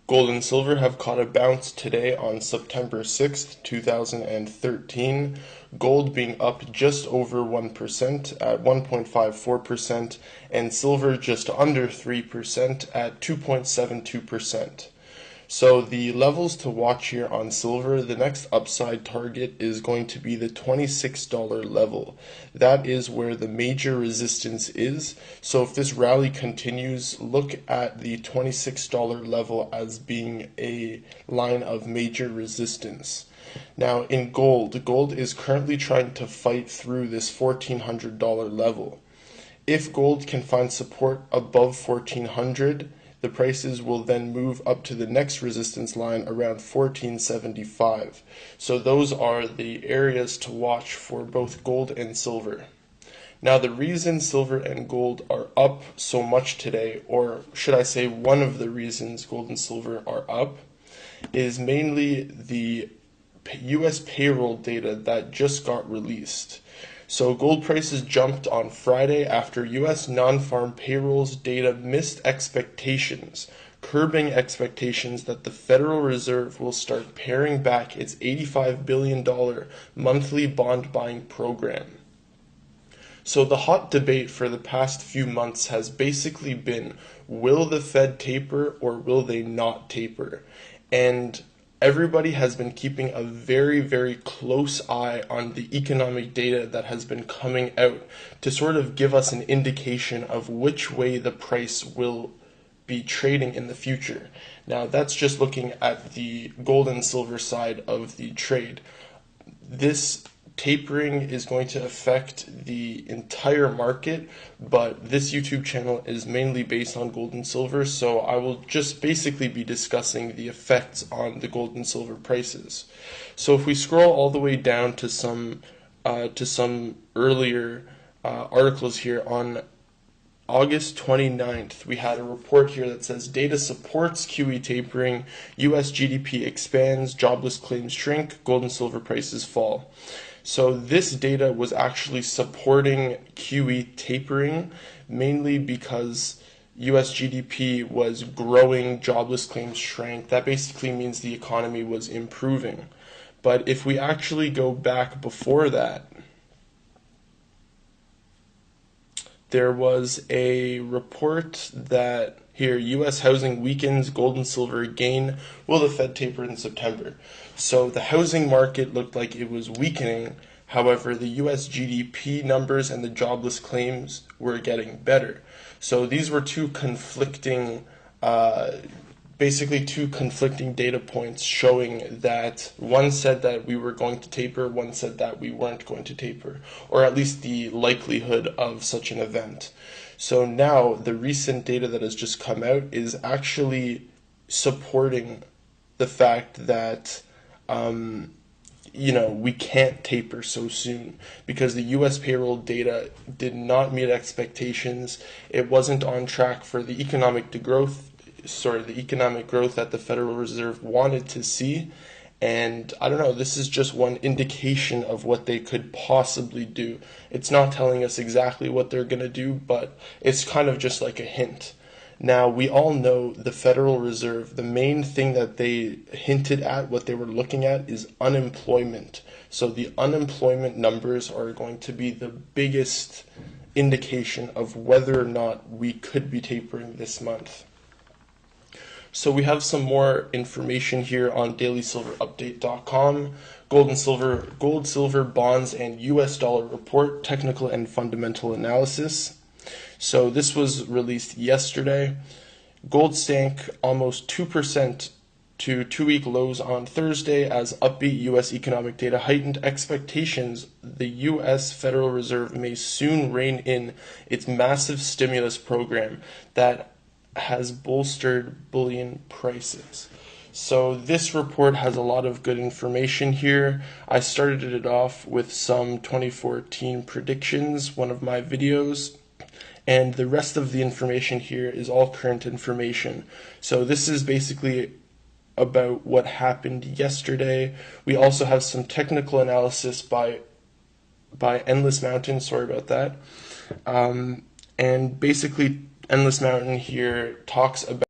Gold and silver have caught a bounce today on September 6th, 2013, gold being up just over 1% at 1.54%, and silver just under 3% at 2.72%. So the levels to watch here on silver, the next upside target is going to be the $26 level. That is where the major resistance is. So if this rally continues, look at the $26 level as being a line of major resistance. Now in gold, gold is currently trying to fight through this $1,400 level. If gold can find support above 1400, the prices will then move up to the next resistance line around 1475. So those are the areas to watch for both gold and silver. Now the reason silver and gold are up so much today, or should I say one of the reasons gold and silver are up, is mainly the US payroll data that just got released. So gold prices jumped on Friday after US non-farm payrolls data missed expectations, curbing expectations that the Federal Reserve will start paring back its $85 billion monthly bond buying program. So the hot debate for the past few months has basically been, will the Fed taper or will they not taper? And everybody has been keeping a very, very close eye on the economic data that has been coming out to sort of give us an indication of which way the price will be trading in the future. Now, that's just looking at the gold and silver side of the trade. This tapering is going to affect the entire market, but this YouTube channel is mainly based on gold and silver, so I will just basically be discussing the effects on the gold and silver prices. So if we scroll all the way down to some earlier articles here, on August 29th, we had a report here that says data supports QE tapering, US GDP expands, jobless claims shrink, gold and silver prices fall. So this data was actually supporting QE tapering, mainly because US GDP was growing, jobless claims shrank. That basically means the economy was improving. But if we actually go back before that, there was a report that here, U.S. housing weakens, gold and silver gain. Will the Fed taper in September? So the housing market looked like it was weakening. However, the U.S. GDP numbers and the jobless claims were getting better. So these were two conflicting data points showing that one said that we were going to taper, one said that we weren't going to taper, or at least the likelihood of such an event. So now the recent data that has just come out is actually supporting the fact that we can't taper so soon, because the US payroll data did not meet expectations. It wasn't on track for the economic growth that the Federal Reserve wanted to see. And I don't know, this is just one indication of what they could possibly do. It's not telling us exactly what they're going to do, but it's kind of just like a hint. Now, we all know the Federal Reserve, the main thing that they hinted at, what they were looking at, is unemployment. So the unemployment numbers are going to be the biggest indication of whether or not we could be tapering this month. So we have some more information here on dailysilverupdate.com. Gold, silver, bonds, and US dollar report, technical and fundamental analysis. So this was released yesterday. Gold sank almost 2% to two-week lows on Thursday as upbeat U.S. economic data heightened expectations the U.S. Federal Reserve may soon rein in its massive stimulus program that has bolstered bullion prices. So this report has a lot of good information here. I started it off with some 2014 predictions, one of my videos, and the rest of the information here is all current information. So this is basically about what happened yesterday. We also have some technical analysis by Endless Mountain, sorry about that. And basically Endless Mountain here talks about